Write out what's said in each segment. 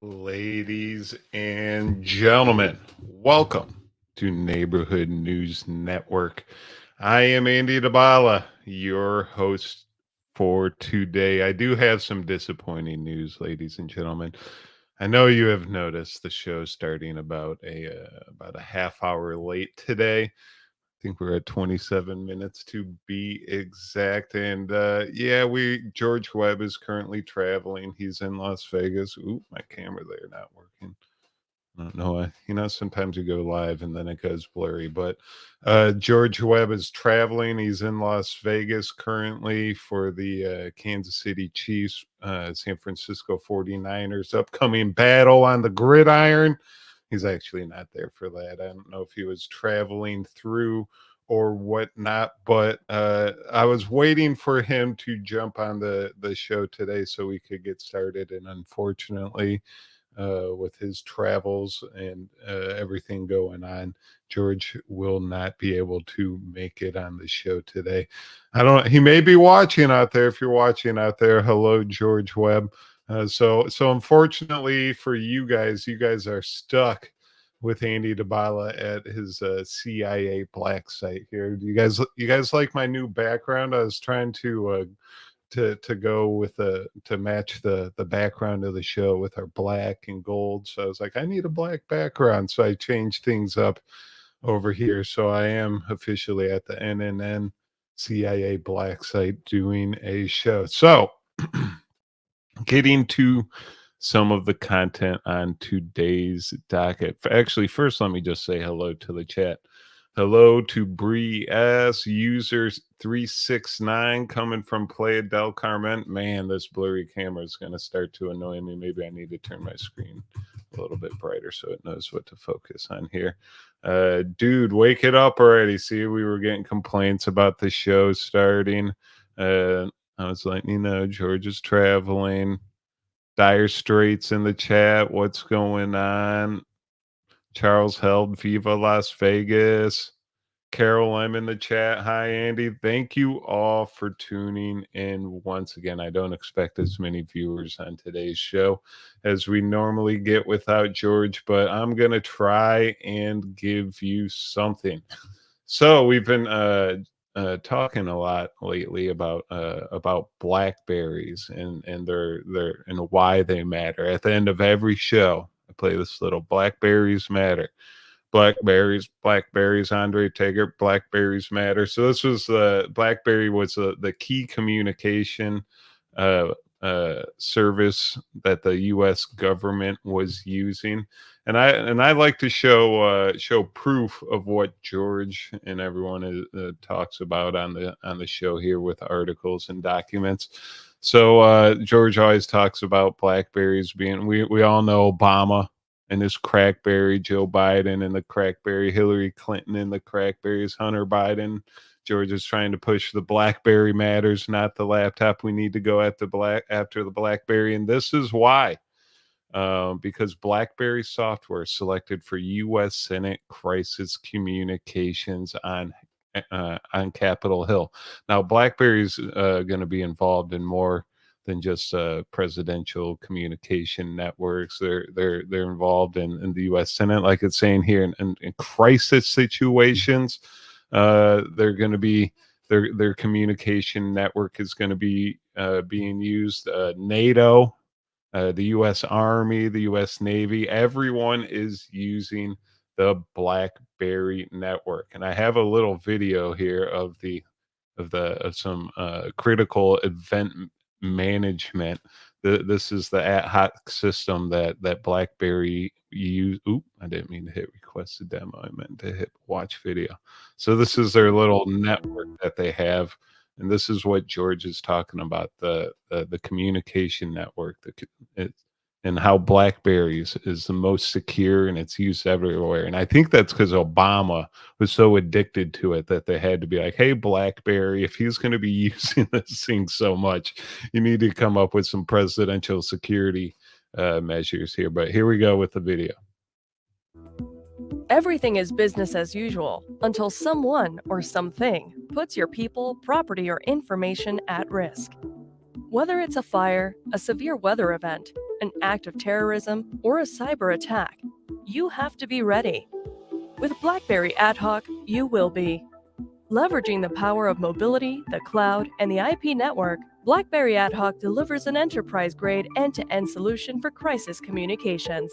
Ladies and gentlemen, welcome to Neighborhood News Network. I am Andy Dabala, your host for today. I do have some disappointing news, ladies and gentlemen. I know you have noticed the show starting about a half hour late today. Think we're at 27 minutes to be exact. And yeah, we George Webb is currently traveling. He's in Las Vegas. Ooh, my camera there not working. I don't know. Sometimes you go live and then it goes blurry. But George Webb is traveling. He's in Las Vegas currently for the Kansas City Chiefs, San Francisco 49ers upcoming battle on the gridiron. He's actually not there for that. I don't know if he was traveling through or whatnot, but I was waiting for him to jump on the show today so we could get started. And unfortunately, with his travels and everything going on, George will not be able to make it on the show today. He may be watching out there. If you're watching out there, hello, George Webb. So unfortunately for you guys are stuck with Andy Dabala at his CIA black site here. You guys like my new background? I was trying to go with to match the background of the show with our black and gold. So I was like, I need a black background. So I changed things up over here. So I am officially at the NNN CIA black site doing a show. So getting to some of the content on today's docket. Actually, first, let me just say hello to the chat. Hello to Bree S. Users 369 coming from Playa del Carmen. Man, this blurry camera is going to start to annoy me. Maybe I need to turn my screen a little bit brighter so it knows what to focus on here. Dude, wake it up already. See, we were getting complaints about the show starting. I was letting you know George is traveling. Dire Straits in the chat. What's going on? Charles Held, Viva Las Vegas. Carol M in the chat. Hi, Andy. Thank you all for tuning in once again. I don't expect as many viewers on today's show as we normally get without George, but I'm going to try and give you something. So we've been talking a lot lately about Blackberries and their and why they matter. At the end of every show, I play this little Blackberries Matter. Blackberries, Andre Taggart, Blackberries Matter. So this was BlackBerry was the key communication service that the U.S. government was using, and I like to show proof of what George and everyone talks about on the show here with articles and documents. So George always talks about Blackberries being we all know Obama and his crackberry, Joe Biden and the crackberry, Hillary Clinton and the crackberries, Hunter Biden. George is trying to push the BlackBerry matters, not the laptop. We need to go after the BlackBerry, and this is why. Because BlackBerry software selected for U.S. Senate crisis communications on Capitol Hill. Now, BlackBerry is going to be involved in more than just presidential communication networks. They're involved in the U.S. Senate, like it's saying here, in crisis situations. They're going to be their communication network is going to be being used. NATO, the U.S. Army, the U.S. Navy, everyone is using the BlackBerry network. And I have a little video here of some critical event management. This is the ad hoc system that BlackBerry use. Oop, I didn't mean to hit request a demo. I meant to hit watch video. So this is their little network that they have, and this is what George is talking about, the communication network, and how BlackBerries is the most secure and it's used everywhere. And I think that's because Obama was so addicted to it that they had to be like, hey, BlackBerry, if he's going to be using this thing so much, you need to come up with some presidential security measures here. But here we go with the video. Everything is business as usual until someone or something puts your people, property, or information at risk. Whether it's a fire, a severe weather event, an act of terrorism, or a cyber attack, you have to be ready. With BlackBerry Ad Hoc, you will be. Leveraging the power of mobility, the cloud, and the IP network, BlackBerry Ad Hoc delivers an enterprise-grade end-to-end solution for crisis communications,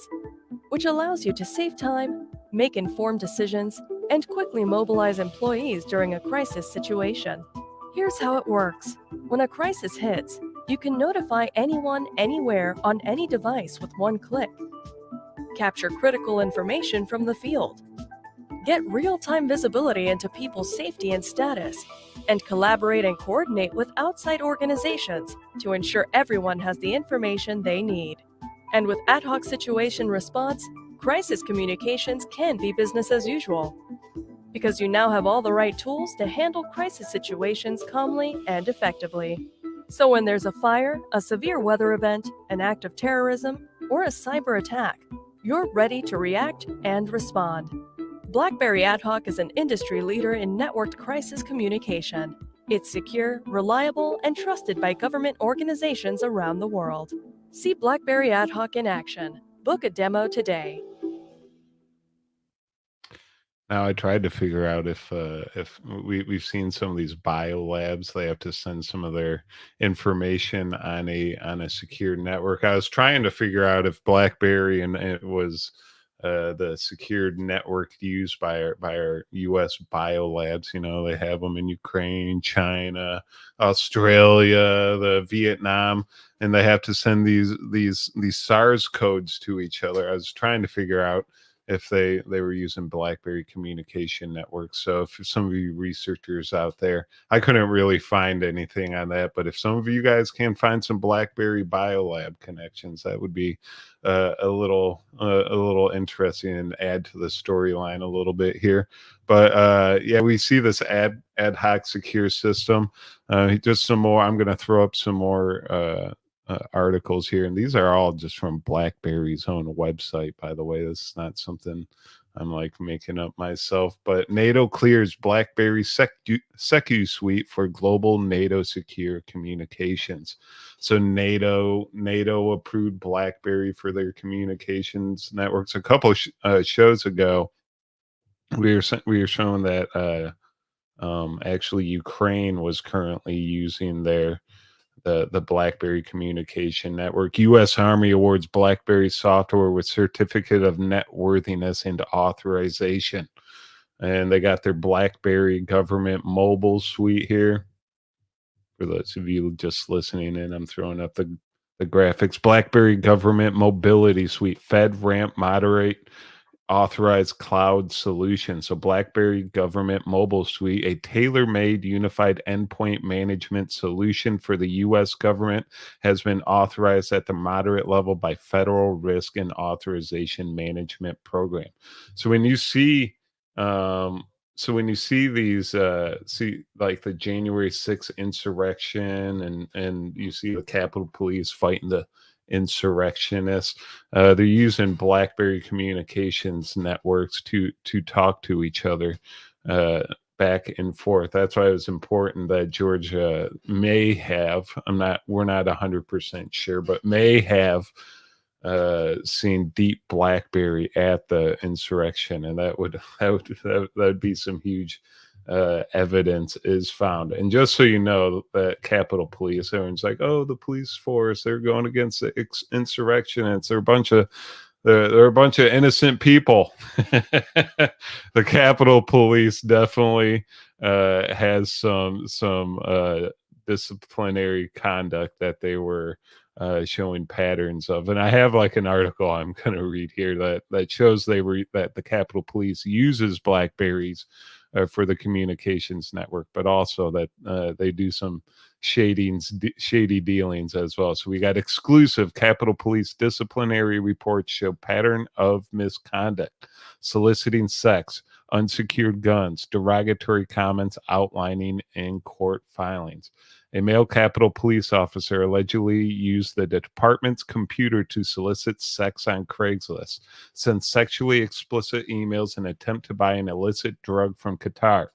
which allows you to save time, make informed decisions, and quickly mobilize employees during a crisis situation. Here's how it works. When a crisis hits, you can notify anyone, anywhere, on any device with one click. Capture critical information from the field. Get real-time visibility into people's safety and status, and collaborate and coordinate with outside organizations to ensure everyone has the information they need. And with ad hoc situation response, crisis communications can be business as usual, because you now have all the right tools to handle crisis situations calmly and effectively. So when there's a fire, a severe weather event, an act of terrorism, or a cyber attack, you're ready to react and respond. BlackBerry Ad Hoc is an industry leader in networked crisis communication. It's secure, reliable, and trusted by government organizations around the world. See BlackBerry Ad Hoc in action. Book a demo today. Now I tried to figure out if we've seen some of these bio labs, they have to send some of their information on a secure network. I was trying to figure out if BlackBerry and it was the secured network used by our US bio labs. You know, they have them in Ukraine, China, Australia, the Vietnam, and they have to send these SARS codes to each other. I was trying to figure out if they were using BlackBerry communication networks. So if some of you researchers out there, I couldn't really find anything on that, but if some of you guys can find some BlackBerry biolab connections, that would be a little interesting and add to the storyline a little bit here. But yeah, we see this ad hoc secure system. Just some more. I'm going to throw up some more articles here, and these are all just from BlackBerry's own website, by the way. This is not something I'm like making up myself. But NATO clears BlackBerry Secu Suite for global NATO secure communications. So NATO approved BlackBerry for their communications networks. A couple shows ago, we were showing that actually Ukraine was currently using the BlackBerry communication network. U.S. Army awards BlackBerry software with certificate of net worthiness and authorization. And they got their BlackBerry government mobile suite here. For those of you just listening in, I'm throwing up the graphics. BlackBerry government mobility suite, FedRAMP moderate authorized cloud solution. So BlackBerry Government Mobile Suite, a tailor-made unified endpoint management solution for the US government, has been authorized at the moderate level by Federal Risk and Authorization Management Program. So when you see these see like the January 6th insurrection and you see the Capitol Police fighting the insurrectionists, they're using BlackBerry communications networks to talk to each other back and forth. That's why it was important that Georgia may have, we're not 100% sure, but may have seen Deep Blackberry at the insurrection, and that would be some huge evidence is found. And just so you know, that Capitol Police, everyone's like, oh, the police force, they're going against the insurrectionists. They're a bunch of innocent people. The Capitol Police definitely has some disciplinary conduct that they were showing patterns of. And I have like an article I'm going to read here that shows that the Capitol Police uses Blackberries for the communications network, but also that they do some shady dealings as well. So we got exclusive Capitol Police disciplinary reports show pattern of misconduct, soliciting sex, unsecured guns, derogatory comments outlining in court filings. A male Capitol Police officer allegedly used the department's computer to solicit sex on Craigslist, sent sexually explicit emails, and attempt to buy an illicit drug from Qatar.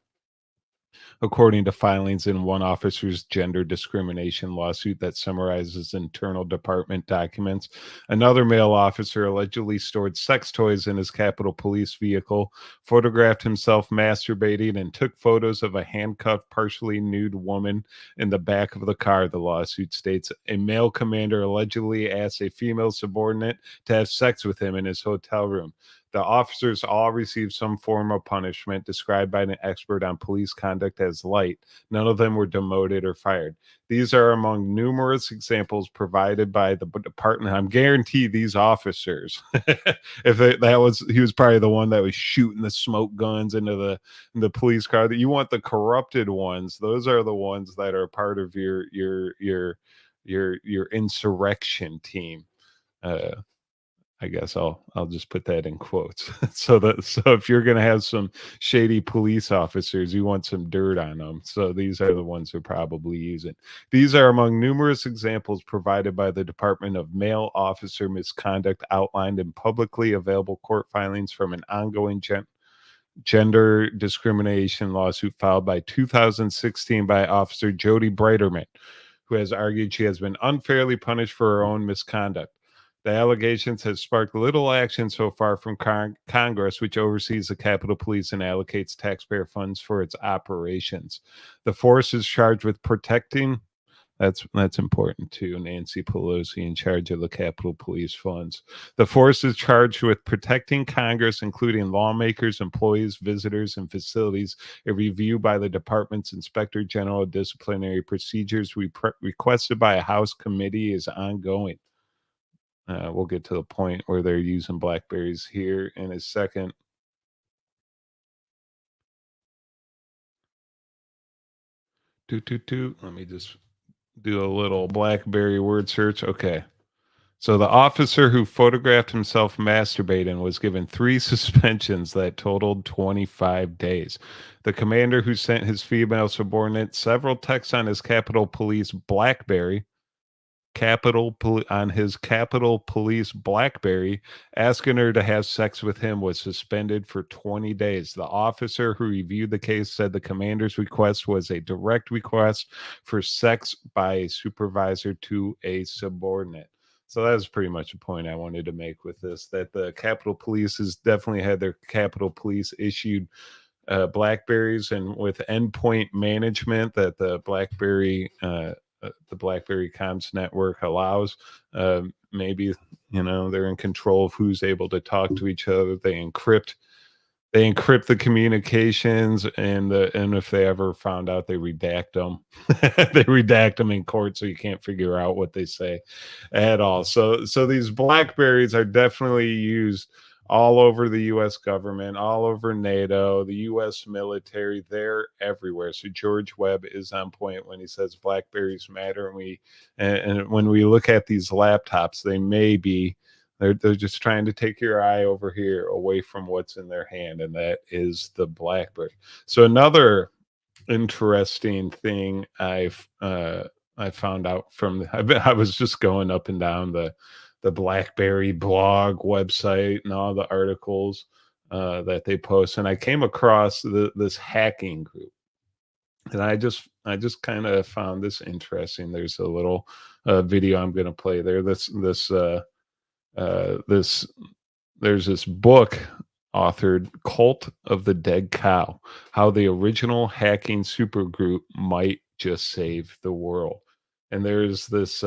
according to filings in one officer's gender discrimination lawsuit that summarizes internal department documents. Another male officer allegedly stored sex toys in his Capitol Police vehicle, photographed himself masturbating, and took photos of a handcuffed, partially nude woman in the back of the car, the lawsuit states. A male commander allegedly asked a female subordinate to have sex with him in his hotel room. The officers all received some form of punishment described by an expert on police conduct as light. None of them were demoted or fired. These are among numerous examples provided by the department. I'm guaranteed these officers, if he was probably the one that was shooting the smoke guns into the police car. That you want the corrupted ones. Those are the ones that are part of your insurrection team. I guess I'll just put that in quotes. So if you're going to have some shady police officers, you want some dirt on them. So these are the ones who probably use it. These are among numerous examples provided by the Department of Male Officer Misconduct outlined in publicly available court filings from an ongoing gender discrimination lawsuit filed by 2016 by Officer Jody Breiterman, who has argued she has been unfairly punished for her own misconduct. The allegations have sparked little action so far from Congress, which oversees the Capitol Police and allocates taxpayer funds for its operations. The force is charged with protecting. That's important too. Nancy Pelosi in charge of the Capitol Police funds. The force is charged with protecting Congress, including lawmakers, employees, visitors, and facilities. A review by the department's Inspector General of Disciplinary Procedures requested by a House committee is ongoing. We'll get to the point where they're using Blackberries here in a second. Let me just do a little Blackberry word search. Okay. So the officer who photographed himself masturbating was given 3 suspensions that totaled 25 days. The commander who sent his female subordinate several texts on his Capitol Police Blackberry on his Capitol Police Blackberry, asking her to have sex with him, was suspended for 20 days. The officer who reviewed the case said the commander's request was a direct request for sex by a supervisor to a subordinate. So that was pretty much a point I wanted to make with this, that the Capitol Police has definitely had their Capitol Police issued Blackberries, and with endpoint management that the Blackberry Comms network allows, maybe they're in control of who's able to talk to each other. They encrypt the communications, and if they ever found out, they redact them. They redact them in court, so you can't figure out what they say at all. So these Blackberries are definitely used all over the US government, all over NATO, the US military. They're everywhere. So George Webb is on point when he says Blackberries matter. And when we look at these laptops, they're just trying to take your eye over here away from what's in their hand, and that is the Blackberry. So another interesting thing I found out I was just going up and down the Blackberry blog website and all the articles that they post, and I came across this hacking group, and I just kind of found this interesting. There's a little video I'm going to play there. There's this book authored, Cult of the Dead Cow: How the Original Hacking Supergroup Might Just Save the World. And there's this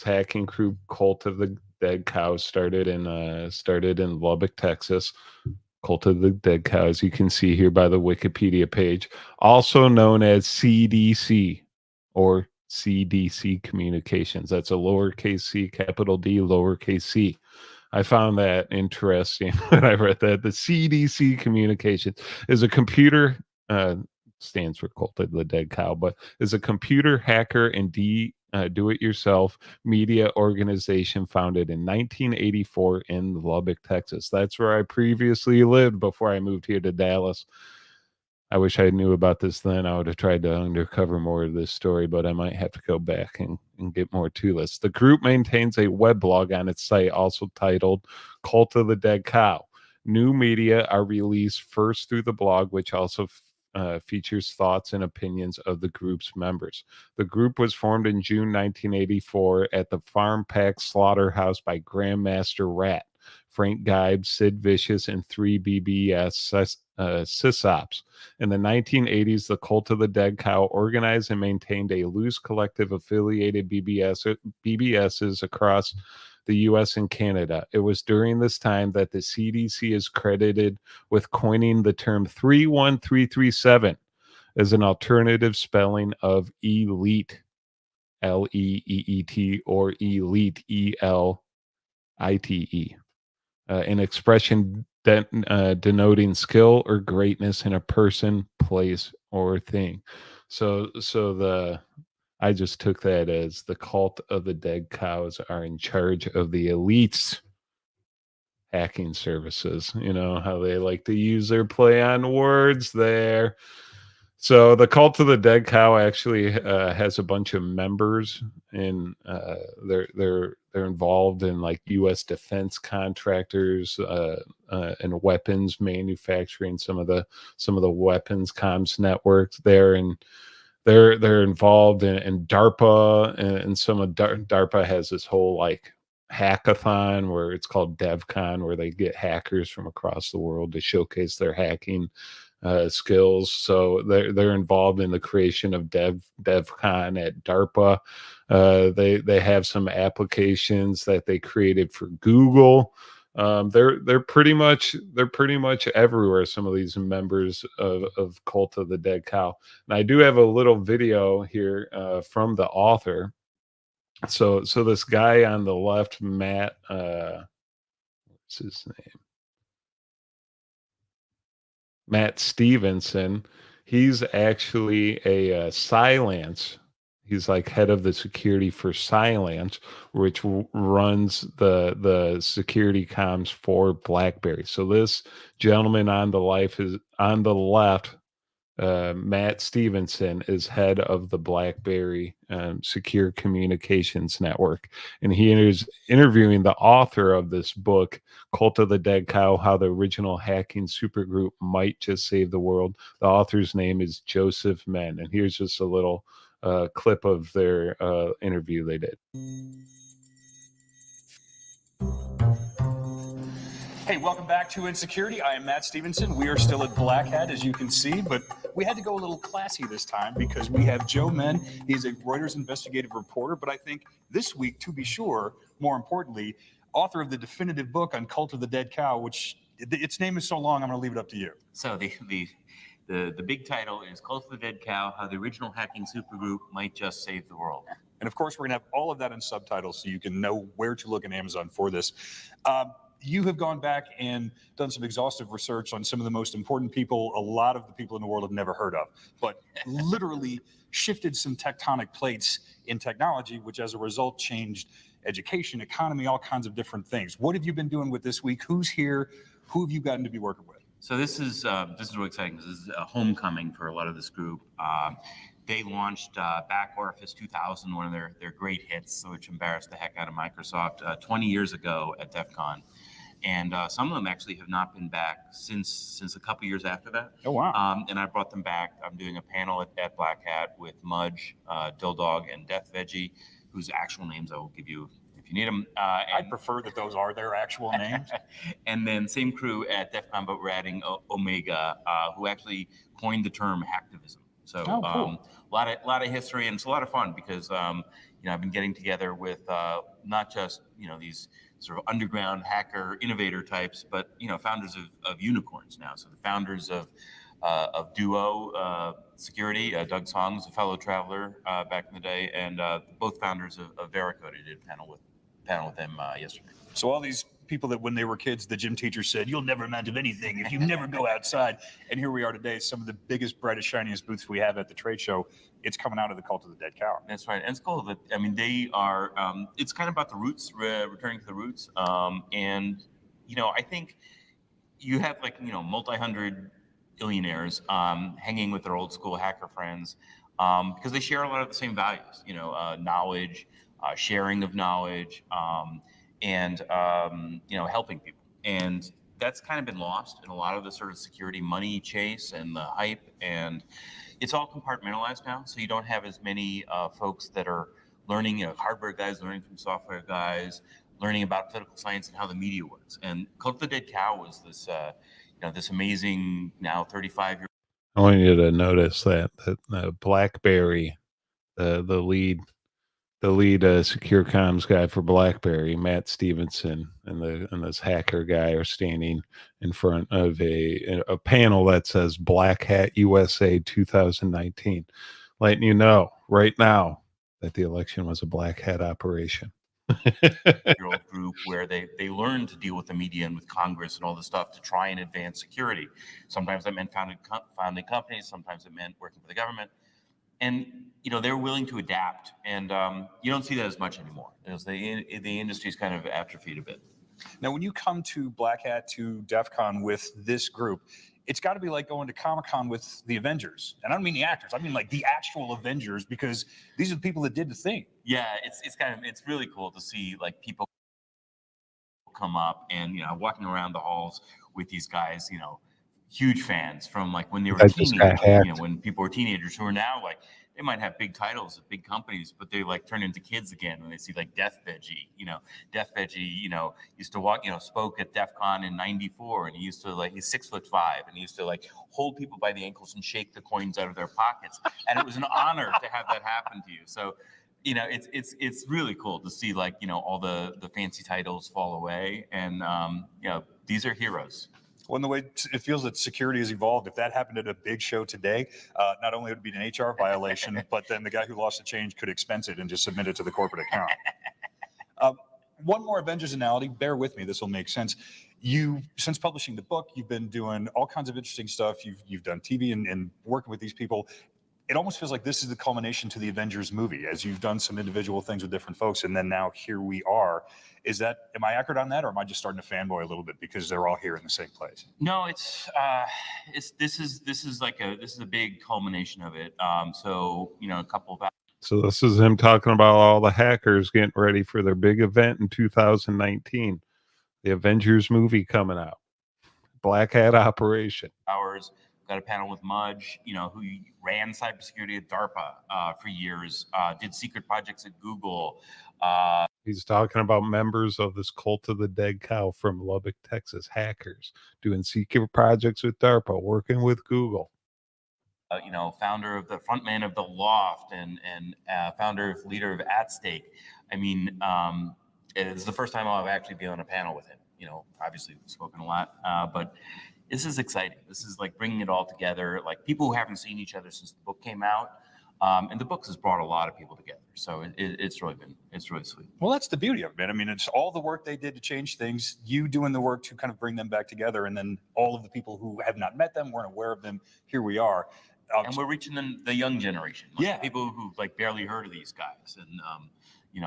hacking group, Cult of the Dead Cow, started in Lubbock, Texas. Cult of the Dead Cow, as you can see here by the Wikipedia page, also known as CDC or CDC Communications. That's a lowercase c, capital D, lowercase c. I found that interesting when I read that. The CDC Communications is a computer, stands for Cult of the Dead Cow, but is a computer hacker and do-it-yourself media organization founded in 1984 in Lubbock, Texas. That's where I previously lived before I moved here to Dallas. I wish I knew about this then. I would have tried to uncover more of this story, but I might have to go back and get more to this. The group maintains a weblog on its site, also titled Cult of the Dead Cow. New media are released first through the blog, which also features thoughts and opinions of the group's members. The group was formed in June 1984 at the Farm Pack Slaughterhouse by Grandmaster Rat, Frank Gibe, Sid Vicious, and 3 BBS sysops. In the 1980s, the Cult of the Dead Cow organized and maintained a loose collective affiliated BBSs across the US and Canada. It was during this time that the CDC is credited with coining the term 31337 as an alternative spelling of elite, LEEET, or elite, ELITE, an expression denoting skill or greatness in a person, place, or thing. I just took that as the Cult of the Dead Cows are in charge of the elites hacking services. You know how they like to use their play on words there. So the Cult of the Dead Cow actually has a bunch of members, and they're involved in like U.S. defense contractors and weapons manufacturing. Some of the weapons comms networks there, and they're involved in DARPA, and some of DARPA has this whole like hackathon where it's called DevCon, where they get hackers from across the world to showcase their hacking skills. So they're involved in the creation of DevCon at DARPA. They have some applications that they created for Google. They're pretty much everywhere. Some of these members of Cult of the Dead Cow. And I do have a little video here from the author. So this guy on the left, Matt, what's his name? Matt Stevenson. He's actually a Cylance. He's like head of the security for Cylance, which runs the security comms for BlackBerry. So this gentleman on the left, Matt Stevenson, is head of the BlackBerry Secure Communications Network, and he is interviewing the author of this book, Cult of the Dead Cow: How the Original Hacking Supergroup Might Just Save the World. The author's name is Joseph Men, and here's just a little clip of their interview they did. Hey, welcome back to Insecurity. I am Matt Stevenson. We are still at Black Hat, as you can see, but we had to go a little classy this time because we have Joe Men. He's a Reuters investigative reporter, but I think this week, to be sure, more importantly, author of the definitive book on Cult of the Dead Cow, which its name is so long, I'm going to leave it up to you. So the big title is Cult of the Dead Cow: How the Original Hacking Supergroup Might Just Save the World. And of course, we're going to have all of that in subtitles so you can know where to look in Amazon for this. You have gone back and done some exhaustive research on some of the most important people a lot of the people in the world have never heard of, but literally shifted some tectonic plates in technology, which as a result changed education, economy, all kinds of different things. What have you been doing with this week? Who's here? Who have you gotten to be working with? So this is really exciting because this is a homecoming for a lot of this group. They launched Back Orifice 2000, one of their great hits, which embarrassed the heck out of Microsoft 20 years ago at DEF CON. And some of them actually have not been back since a couple years after that. Oh, wow. And I brought them back. I'm doing a panel at Black Hat with Mudge, Dill Dog, and Death Veggie, whose actual names I will give you if you need them. I prefer that those are their actual names. And then same crew at DEF CON, but we're adding Omega, who actually coined the term hacktivism. So cool. A lot of history, and it's a lot of fun because I've been getting together with not just these sort of underground hacker innovator types, but founders of unicorns now. So the founders of Duo Security, Doug Song was a fellow traveler back in the day, and both founders of Veracode. I did a panel with them yesterday. So all these people that when they were kids, the gym teacher said, you'll never amount to anything if you never go outside. And here we are today, some of the biggest, brightest, shiniest booths we have at the trade show. It's coming out of the Cult of the Dead Cow. That's right. And it's cool that, they are, it's kind of about the roots, returning to the roots. I think you have multi-hundred billionaires hanging with their old school hacker friends because they share a lot of the same values, knowledge, sharing of knowledge, and helping people. And that's kind of been lost in a lot of the sort of security money chase and the hype, and it's all compartmentalized now. So you don't have as many folks that are learning, hardware guys learning from software guys, learning about political science and how the media works. And Cult of the Dead Cow was this, this amazing now 35-year. I want you to notice that Blackberry, the lead secure comms guy for BlackBerry, Matt Stevenson, and this hacker guy are standing in front of a panel that says Black Hat USA 2019, letting you know right now that the election was a black hat operation. Group where they learn to deal with the media and with Congress and all this stuff to try and advance security. Sometimes that meant founding companies, sometimes it meant working for the government. And they're willing to adapt, and you don't see that as much anymore. The industry's kind of atrophied a bit. Now, when you come to Black Hat, to DEF CON with this group, it's got to be like going to Comic-Con with the Avengers. And I don't mean the actors, I mean like the actual Avengers, because these are the people that did the thing. Yeah, it's really cool to see like people come up and walking around the halls with these guys, huge fans from like when they were teenagers, when people were teenagers who are now like, they might have big titles at big companies, but they like turn into kids again when they see like Death Veggie. Death Veggie, used to walk, spoke at DEF CON in '94, and he used to he's 6'5", and he used to like hold people by the ankles and shake the coins out of their pockets. And it was an honor to have that happen to you. So, it's really cool to see like, all the fancy titles fall away. And, these are heroes. Well, in the way it feels that security has evolved, if that happened at a big show today, not only would it be an HR violation, but then the guy who lost the change could expense it and just submit it to the corporate account. One more Avengers analogy, bear with me, this will make sense. Since publishing the book, you've been doing all kinds of interesting stuff. You've done TV and working with these people. It almost feels like this is the culmination to the Avengers movie, as you've done some individual things with different folks, and then now here we are. Am I accurate on that, or am I just starting to fanboy a little bit because they're all here in the same place? No, this is a big culmination of it. So a couple of. So this is him talking about all the hackers getting ready for their big event in 2019, the Avengers movie coming out, Black Hat Operation. Got a panel with Mudge, who ran cybersecurity at DARPA for years, did secret projects at Google. He's talking about members of this Cult of the Dead Cow from Lubbock, Texas, hackers doing secret projects with DARPA, working with Google. Founder of the frontman of The Loft and leader of At Stake. I mean, it's the first time I'll actually be on a panel with him. Obviously we've spoken a lot, but this is exciting. This is like bringing it all together, like people who haven't seen each other since the book came out. And the book has brought a lot of people together. So it's really sweet. Well, that's the beauty of it, man. I mean, it's all the work they did to change things, you doing the work to kind of bring them back together. And then all of the people who have not met them, weren't aware of them. Here we are. And we're reaching the young generation. People who like barely heard of these guys. And,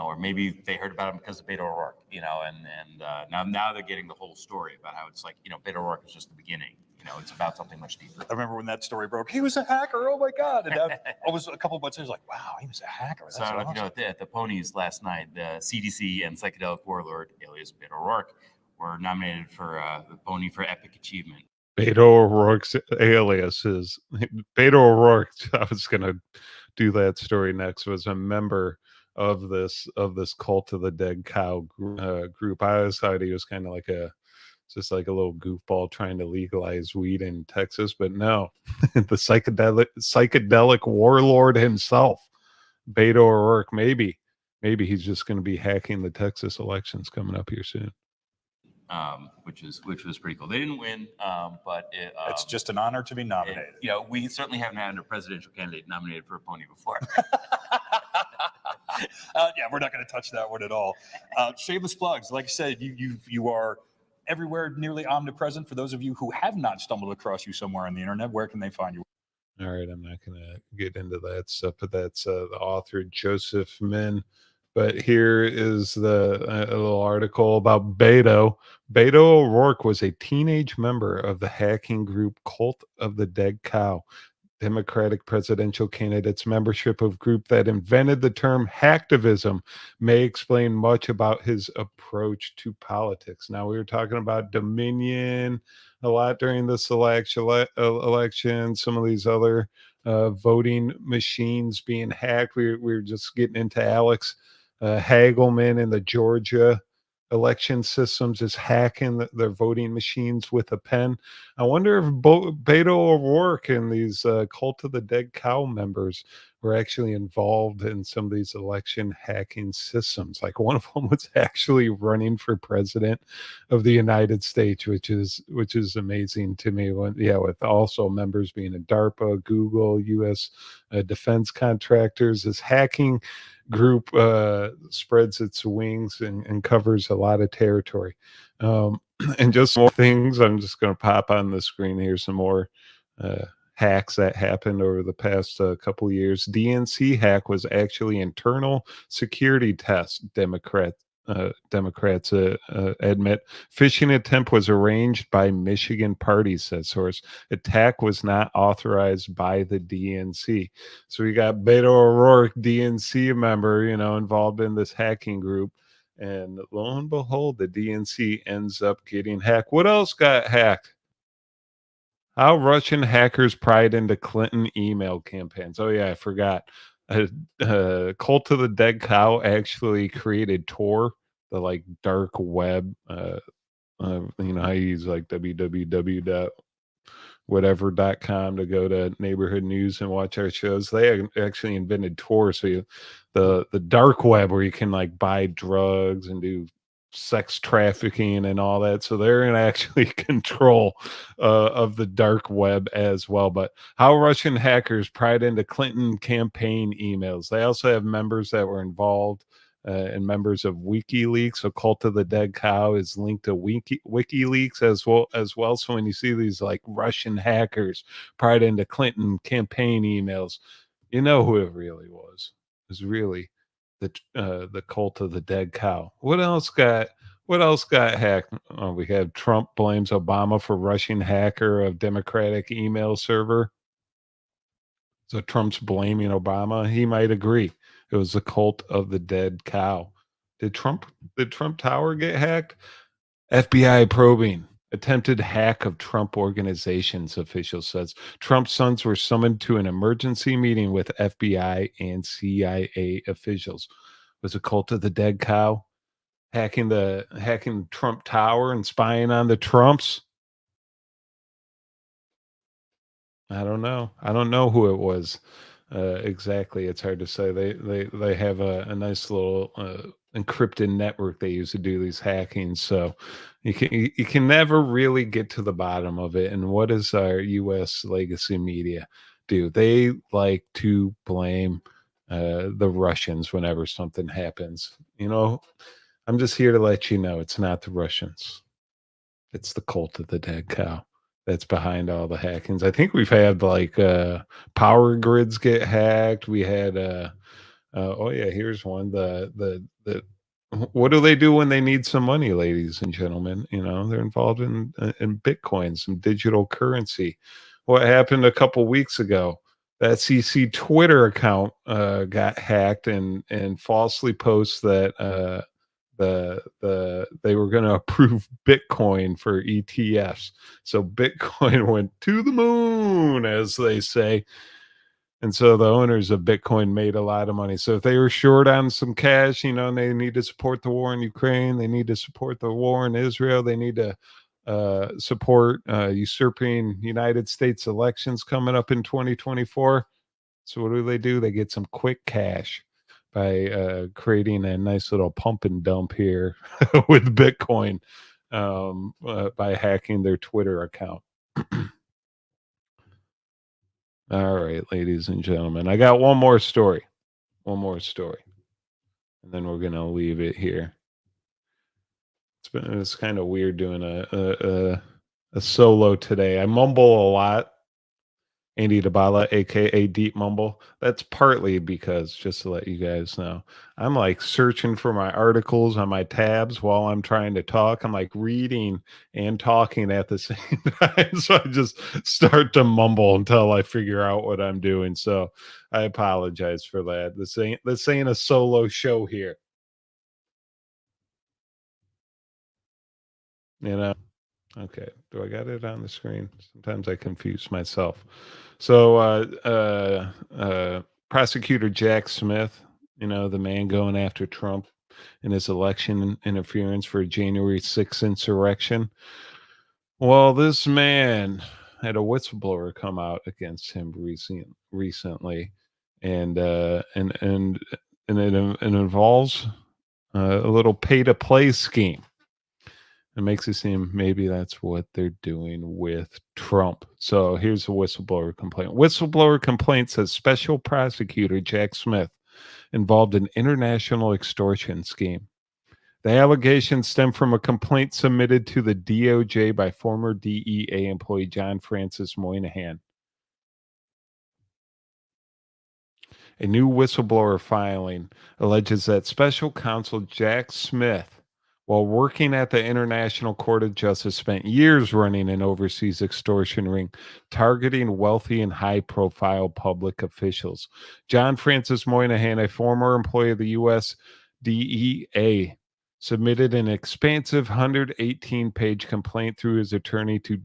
or maybe they heard about him because of Beto O'Rourke, and now they're getting the whole story about how it's like, Beto O'Rourke is just the beginning. It's about something much deeper. I remember when that story broke. He was a hacker. Oh my God! And I was a couple of months. I was like, "Wow, he was a hacker." That's so I don't know if at the Ponies last night, the CDC and psychedelic warlord alias Beto O'Rourke were nominated for the Pony for Epic Achievement. Beto O'Rourke's alias is Beto O'Rourke. I was going to do that story next. Was a member of this Cult of the Dead Cow group. I always thought he was kind of like just like a little goofball trying to legalize weed in Texas, but no, the psychedelic warlord himself, Beto O'Rourke. Maybe he's just going to be hacking the Texas elections coming up here soon. Which was pretty cool. They didn't win, but it's just an honor to be nominated. We certainly haven't had a presidential candidate nominated for a pony before. We're not going to touch that one at all. Shameless plugs. Like I said, you are everywhere, nearly omnipresent. For those of you who have not stumbled across you somewhere on the internet, where can they find you? All right, I'm not going to get into that stuff, but that's the author Joseph Min. But here is the little article about Beto. Beto O'Rourke was a teenage member of the hacking group Cult of the Dead Cow. Democratic presidential candidate's membership of group that invented the term hacktivism may explain much about his approach to politics. Now, we were talking about Dominion a lot during this election, some of these other voting machines being hacked. We were just getting into Alex Hagelman in the Georgia election systems is hacking their voting machines with a pen. I wonder if Beto O'Rourke and these Cult of the Dead Cow members were actually involved in some of these election hacking systems. Like one of them was actually running for president of the United States, which is amazing to me. With also members being in DARPA, Google, U.S. Defense contractors, this hacking group spreads its wings and covers a lot of territory. And just more things, I'm just going to pop on the screen here some more hacks that happened over the past couple years. DNC hack was actually internal security test. Democrats admit phishing attempt was arranged by Michigan party, says source. Attack was not authorized by the DNC. So we got Beto O'Rourke, DNC member, involved in this hacking group. And lo and behold, the DNC ends up getting hacked. What else got hacked? How Russian hackers pried into Clinton email campaigns. Oh, yeah, I forgot. Cult of the Dead Cow actually created Tor, the dark web. How you use like www.whatever.com to go to neighborhood news and watch our shows. They actually invented Tor, so the dark web where you can buy drugs and do sex trafficking and all that. So they're in actually control of the dark web as well. But how Russian hackers pried into Clinton campaign emails. They also have members that were involved and members of WikiLeaks. So Cult of the Dead Cow is linked to WikiLeaks as well. So when you see these Russian hackers pried into Clinton campaign emails, you know who it really was. It was really the Cult of the Dead Cow. What else got hacked? Oh, we had Trump blames Obama for Russian hacker of Democratic email server. So Trump's blaming Obama. He might agree. It was the Cult of the Dead Cow. Did Trump Tower get hacked? FBI probing. Attempted hack of Trump organizations, official says. Trump's sons were summoned to an emergency meeting with FBI and CIA officials. Was a Cult of the Dead Cow hacking Trump Tower and spying on the Trumps? I don't know who it was exactly. It's hard to say. They have a nice little encrypted network they use to do these hackings. So you can never really get to the bottom of it. And what does our U.S. legacy media do? They like to blame the Russians whenever something happens. I'm just here to let you know it's not the Russians. It's the Cult of the Dead Cow that's behind all the hackings. I think we've had power grids get hacked. We had oh yeah, here's one. The what do they do when they need some money, ladies and gentlemen? They're involved in Bitcoin, some digital currency. What happened a couple weeks ago? That CC Twitter account got hacked and falsely posts that they were going to approve Bitcoin for ETFs. So Bitcoin went to the moon, as they say. And so the owners of Bitcoin made a lot of money. So if they were short on some cash, and they need to support the war in Ukraine, they need to support the war in Israel, they need to support usurping United States elections coming up in 2024. So what do? They get some quick cash by creating a nice little pump and dump here with Bitcoin by hacking their Twitter account. All right, ladies and gentlemen, I got one more story, and then we're gonna leave it here. It's kind of weird doing a solo today. I mumble a lot Andy Dabala, aka Deep Mumble. That's partly because, just to let you guys know, I'm like searching for my articles on my tabs while I'm trying to talk. I'm like reading and talking at the same time. So I just start to mumble until I figure out what I'm doing. So I apologize for that. This ain't a solo show here. You know? Okay. Do I got it on the screen? Sometimes I confuse myself. So prosecutor Jack Smith, the man going after Trump in his election interference for January 6th insurrection. Well, this man had a whistleblower come out against him recently, and it involves a little pay to play scheme. It makes it seem maybe that's what they're doing with Trump. So here's a whistleblower complaint. Whistleblower complaint says special prosecutor Jack Smith involved in international extortion scheme. The allegations stem from a complaint submitted to the DOJ by former DEA employee John Francis Moynihan. A new whistleblower filing alleges that special counsel Jack Smith, while working at the International Court of Justice, spent years running an overseas extortion ring targeting wealthy and high-profile public officials. John Francis Moynihan, a former employee of the US DEA, submitted an expansive 118-page complaint through his attorney to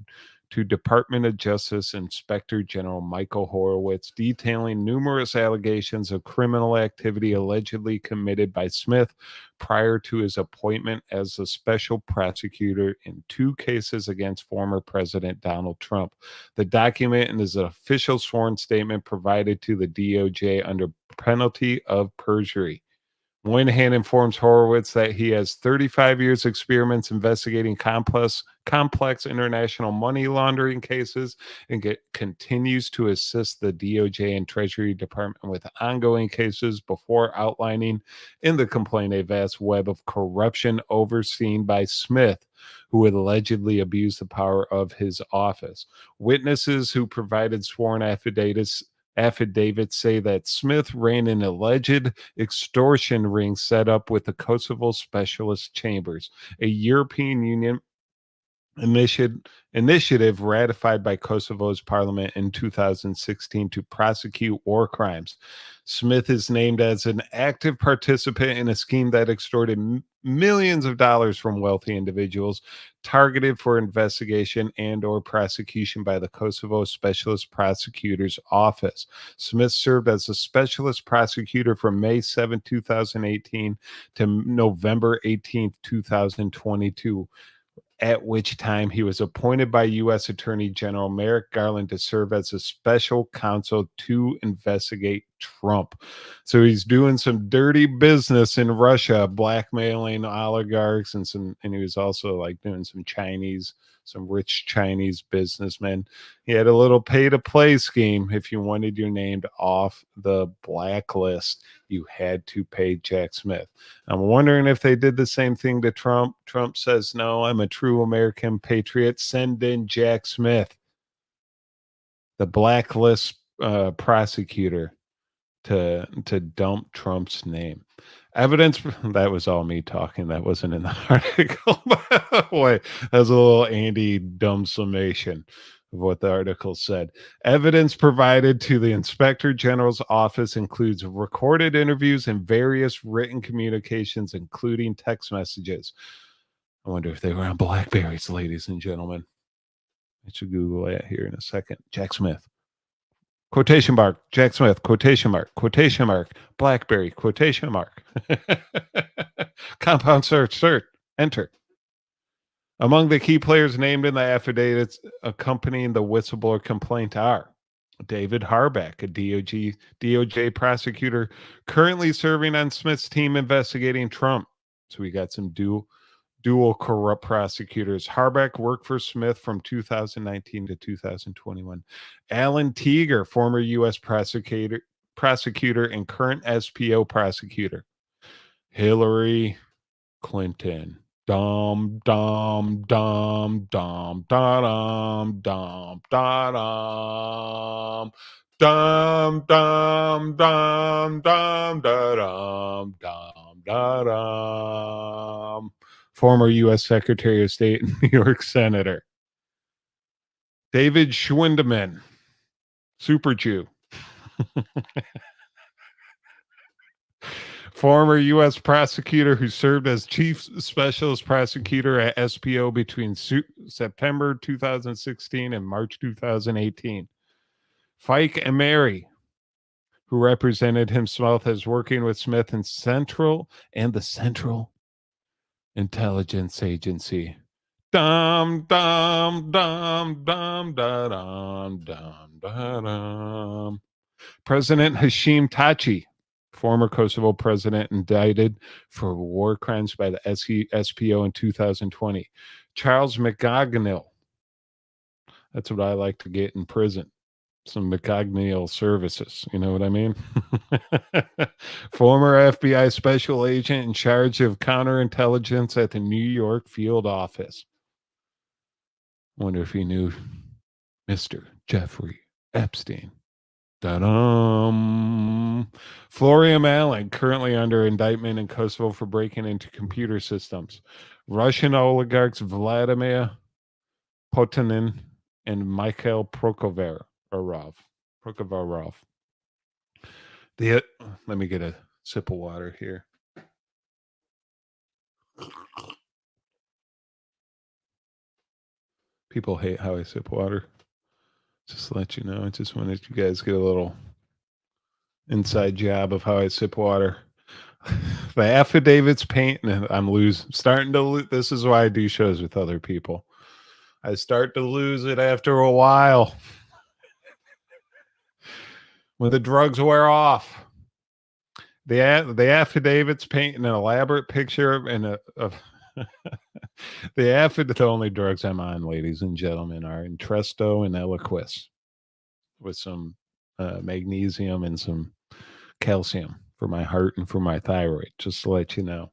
Department of Justice Inspector General Michael Horowitz, detailing numerous allegations of criminal activity allegedly committed by Smith prior to his appointment as the special prosecutor in 2 cases against former President Donald Trump. The document is an official sworn statement provided to the DOJ under penalty of perjury. Moynihan informs Horowitz that he has 35 years experience investigating complex international money laundering cases and continues to assist the DOJ and Treasury Department with ongoing cases before outlining in the complaint a vast web of corruption overseen by Smith, who had allegedly abused the power of his office. Witnesses who provided sworn affidavits say that Smith ran an alleged extortion ring set up with the Kosovo Specialist Chambers, a European Union initiative ratified by Kosovo's parliament in 2016 to prosecute war crimes. Smith is named as an active participant in a scheme that extorted millions of dollars from wealthy individuals, targeted for investigation and or prosecution by the Kosovo Specialist Prosecutor's Office. Smith served as a specialist prosecutor from May 7, 2018 to November 18, 2022. At which time he was appointed by U.S. Attorney General Merrick Garland to serve as a special counsel to investigate Trump. So he's doing some dirty business in Russia, blackmailing oligarchs and he was also like doing some rich Chinese businessmen. He had a little pay to play scheme. If you wanted your name off the blacklist, you had to pay Jack Smith. I'm wondering if they did the same thing to Trump. Trump says, no, I'm a true American patriot. Send in Jack Smith, the blacklist prosecutor, to dump Trump's name. Evidence, that was all me talking. That wasn't in the article. By the way, that's a little Andy dumb summation of what the article said. Evidence provided to the Inspector General's office includes recorded interviews and various written communications, including text messages. I wonder if they were on Blackberries, ladies and gentlemen. I should Google that here in a second. Jack Smith. Quotation mark, Jack Smith, quotation mark, Blackberry, quotation mark. Compound search, enter. Among the key players named in the affidavits accompanying the whistleblower complaint are David Harback, a DOJ prosecutor currently serving on Smith's team investigating Trump. So we got some dual corrupt prosecutors. Harback worked for Smith from 2019 to 2021. Alan Teeger, former U.S. prosecutor and current SPO prosecutor. Hillary Clinton, Dum dum dum dum da dum dum da dum dum dum dum dum da dum dum da dum. Former U.S. Secretary of State and New York Senator David Schwindeman, Super Jew. Former U.S. prosecutor who served as chief specialist prosecutor at SPO between September 2016 and March 2018. Fike and Mary, who represented himself as working with Smith and the Central Intelligence Agency. Dum dum dum dum da dum dum da dum. President Hashim Tachi, former Kosovo president, indicted for war crimes by the SPO in 2020. Charles McGonigal, that's what I like to get in prison. Some McGonigal services, you know what I mean? Former FBI special agent in charge of counterintelligence at the New York field office. Wonder if he knew Mr. Jeffrey Epstein. Da-dum. Florian Allen, currently under indictment in Kosovo for breaking into computer systems. Russian oligarchs Vladimir Putin and Mikhail Prokofiev. Let me get a sip of water here. People hate how I sip water. Just to let you know, I just wanted you guys to get a little inside job of how I sip water. The affidavits paint, and starting to lose. This is why I do shows with other people. I start to lose it after a while. When the drugs wear off. The affidavits paint an elaborate picture of the only drugs I'm on, ladies and gentlemen, are Entresto and Eliquis with some magnesium and some calcium for my heart and for my thyroid, just to let you know.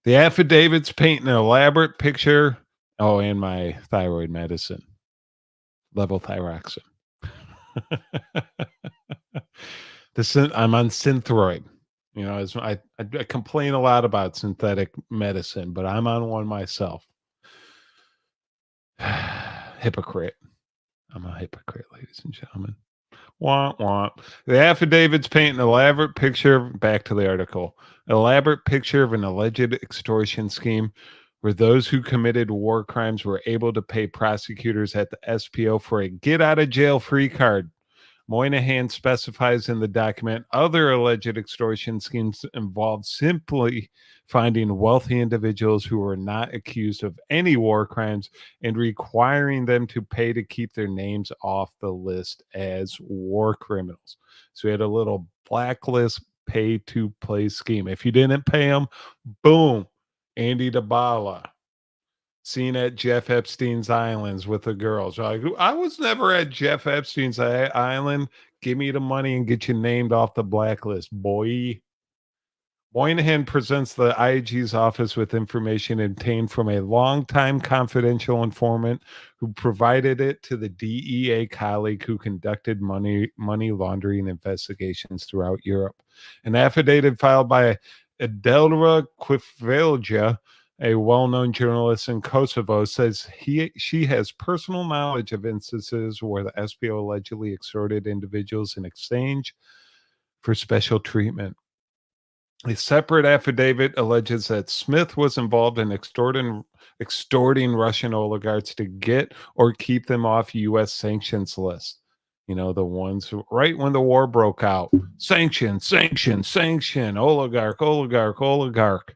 The affidavits paint an elaborate picture. Oh, and my thyroid medicine, levothyroxine. I'm on Synthroid. You know, I complain a lot about synthetic medicine, but I'm on one myself. Hypocrite. I'm a hypocrite, ladies and gentlemen. Womp womp. The affidavits paint an elaborate picture. Back to the article. Elaborate picture of an alleged extortion scheme where those who committed war crimes were able to pay prosecutors at the SPO for a get-out-of-jail-free card. Moynihan specifies in the document other alleged extortion schemes involved simply finding wealthy individuals who were not accused of any war crimes and requiring them to pay to keep their names off the list as war criminals. So we had a little blacklist pay to play scheme. If you didn't pay them, boom, Andy Dabala. Seen at Jeff Epstein's Islands with the girls. Like, I was never at Jeff Epstein's island. Give me the money and get you named off the blacklist, boy. Moynihan presents the IG's office with information obtained from a longtime confidential informant who provided it to the DEA colleague who conducted money laundering investigations throughout Europe. An affidavit filed by Adelra Quivelja, a well-known journalist in Kosovo, says she has personal knowledge of instances where the SPO allegedly extorted individuals in exchange for special treatment. A separate affidavit alleges that Smith was involved in extorting Russian oligarchs to get or keep them off U.S. sanctions lists. You know, the ones who, right when the war broke out, sanction, oligarch.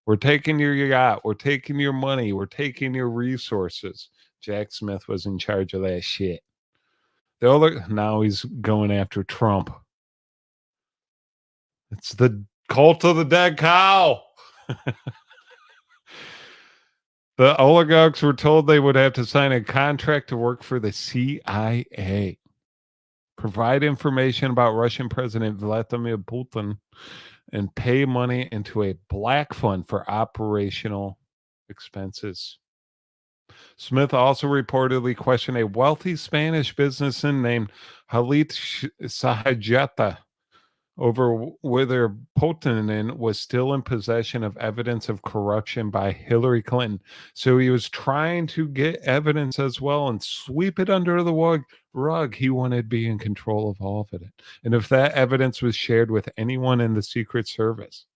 We're taking your yacht. We're taking your money. We're taking your resources. Jack Smith was in charge of that shit. Now he's going after Trump. It's the cult of the dead cow. The oligarchs were told they would have to sign a contract to work for the CIA, provide information about Russian President Vladimir Putin, and pay money into a black fund for operational expenses. Smith also reportedly questioned a wealthy Spanish businessman named Halit Sahajata over whether Potanin was still in possession of evidence of corruption by Hillary Clinton. So he was trying to get evidence as well and sweep it under the rug. He wanted to be in control of all of it. And if that evidence was shared with anyone in the Secret Service,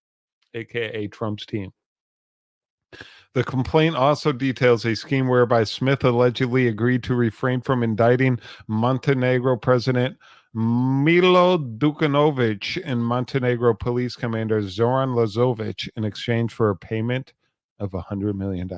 aka Trump's team. The complaint also details a scheme whereby Smith allegedly agreed to refrain from indicting Montenegro President Milo Dukanovic and Montenegro Police Commander Zoran Lazovic in exchange for a payment of $100 million.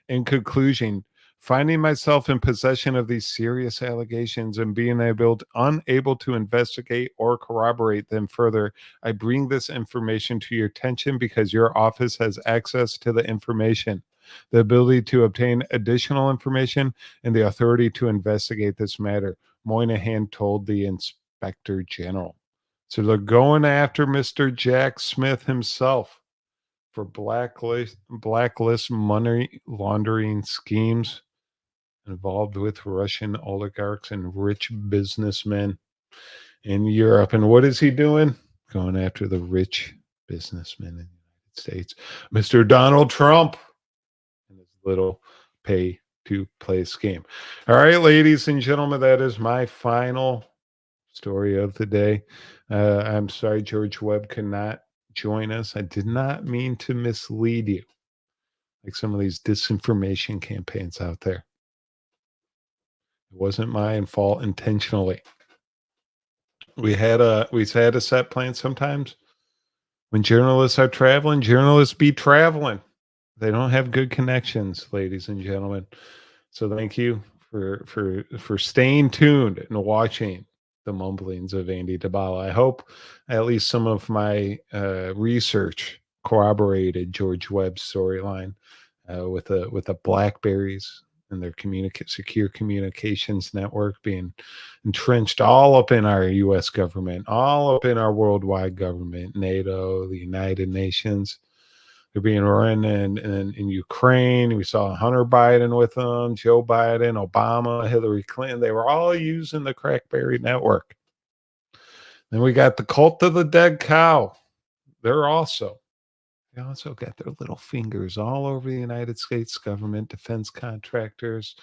In conclusion, finding myself in possession of these serious allegations and being unable to investigate or corroborate them further, I bring this information to your attention because your office has access to the information, the ability to obtain additional information, and the authority to investigate this matter, Moynihan told the Inspector General. So they're going after Mr. Jack Smith himself for blacklist money laundering schemes involved with Russian oligarchs and rich businessmen in Europe. And what is he doing? Going after the rich businessmen in the United States. Mr. Donald Trump and his little pay to play scheme. All right, ladies and gentlemen, that is my final story of the day. I'm sorry George Webb could not join us. I did not mean to mislead you like some of these disinformation campaigns out there. It wasn't my fault intentionally. We had a set plan sometimes. When journalists are traveling, journalists be traveling. They don't have good connections, ladies and gentlemen. So thank you for staying tuned and watching the mumblings of Andy Dabala. I hope at least some of my research corroborated George Webb's storyline with the Blackberries and their secure communications network being entrenched all up in our US government, all up in our worldwide government, NATO, the United Nations. They're being run in Ukraine. We saw Hunter Biden with them, Joe Biden, Obama, Hillary Clinton. They were all using the Crackberry network. Then we got the cult of the dead cow. They also got their little fingers all over the United States government, defense contractors,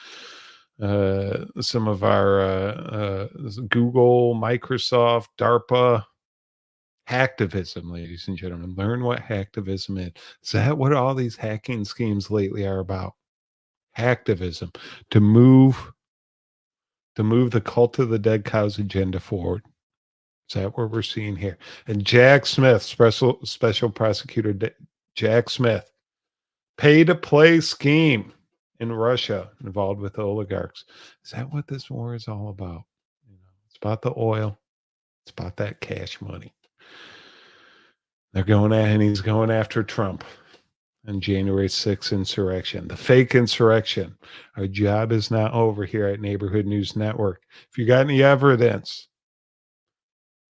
some of our Google, Microsoft, DARPA. Hacktivism, ladies and gentlemen. Learn what hacktivism is. Is that what all these hacking schemes lately are about? Hacktivism. To move the cult of the dead cow's agenda forward. Is that what we're seeing here? And Jack Smith, special prosecutor Jack Smith, pay-to-play scheme in Russia involved with the oligarchs. Is that what this war is all about? It's about the oil. It's about that cash money. He's going after Trump and January 6th insurrection, the fake insurrection. Our job is not over here at Neighborhood News Network. If you got any evidence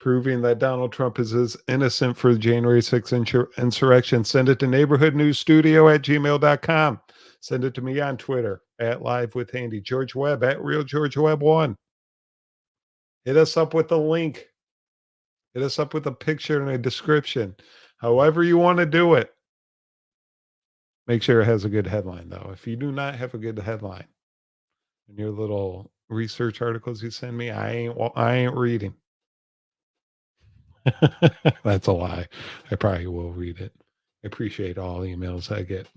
proving that Donald Trump is innocent for the January 6th insurrection, send it to neighborhoodnewsstudio@gmail.com. Send it to me on Twitter @LiveWithAndy. George Webb @RealGeorgeWebb1. Hit us up with the link. Hit us up with a picture and a description. However you want to do it. Make sure it has a good headline, though. If you do not have a good headline in your little research articles you send me, I ain't reading. That's a lie. I probably will read it. I appreciate all the emails I get.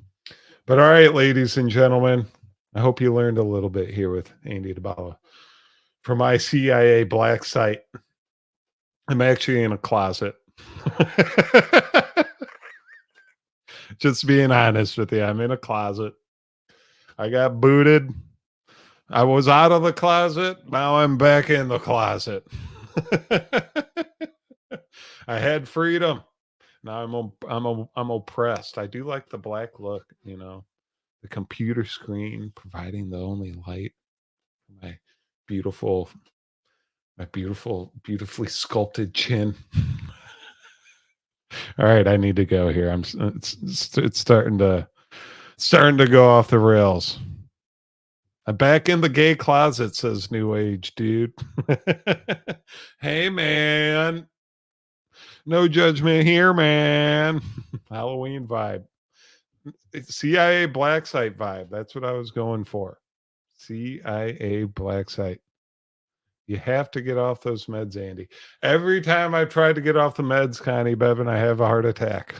But all right, ladies and gentlemen, I hope you learned a little bit here with Andy Dabala from my CIA black site. I'm actually in a closet. Just being honest with you, I'm in a closet. I got booted. I was out of the closet. Now I'm back in the closet. I had freedom. Now I'm oppressed. I do like the black look, the computer screen providing the only light for my beautifully sculpted chin. All right, I need to go here. It's starting to Starting to go off the rails. I'm back in the gay closet, says New Age dude. Hey, man. No judgment here, man. Halloween vibe. CIA black site vibe. That's what I was going for. CIA black site. You have to get off those meds, Andy. Every time I try to get off the meds, Connie Bevan, I have a heart attack.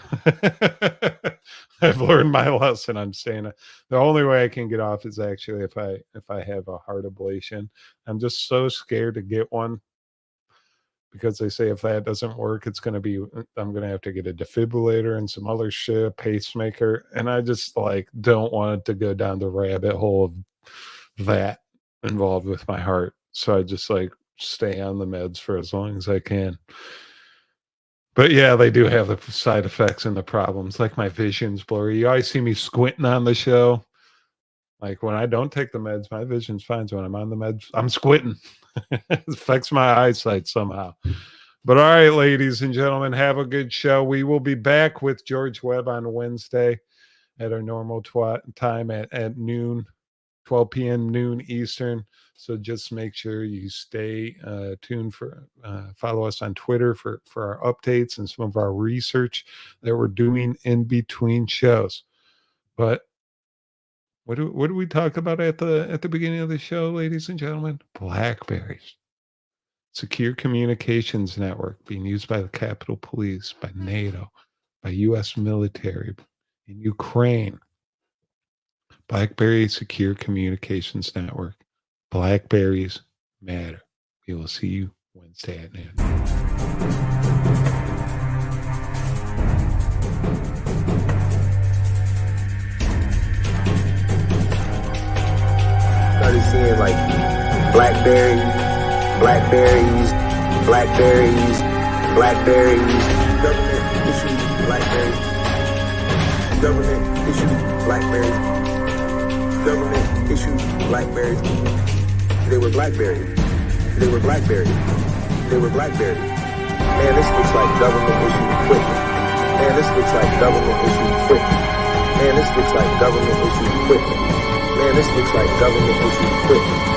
I've learned my lesson. I'm saying the only way I can get off is actually if I have a heart ablation. I'm just so scared to get one because they say if that doesn't work, I'm going to have to get a defibrillator and some other shit, a pacemaker. And I just don't want it to go down the rabbit hole of that involved with my heart. So I just stay on the meds for as long as I can. But yeah, they do have the side effects and the problems. Like my vision's blurry. You always see me squinting on the show. Like when I don't take the meds, my vision's fine. So when I'm on the meds, I'm squinting. It affects my eyesight somehow. But all right, ladies and gentlemen, have a good show. We will be back with George Webb on Wednesday at our normal time at noon, 12 p.m. noon Eastern. So just make sure you stay tuned for follow us on Twitter for our updates and some of our research that we're doing in between shows. But what do we talk about at the beginning of the show, ladies and gentlemen? Blackberries. Secure communications network being used by the Capitol Police, by NATO, by US military in Ukraine. Blackberry Secure Communications Network. Blackberries Matter. We will see you Wednesday at noon. Started seeing Blackberries, government issued Blackberries, government issued Blackberries, government issued Blackberries. They were Blackberries. They were Blackberries. They were Blackberries. Man, this looks like government issued equipment. Man, this looks like government issued equipment. Man, this looks like government issued equipment. Man, this looks like government issued equipment.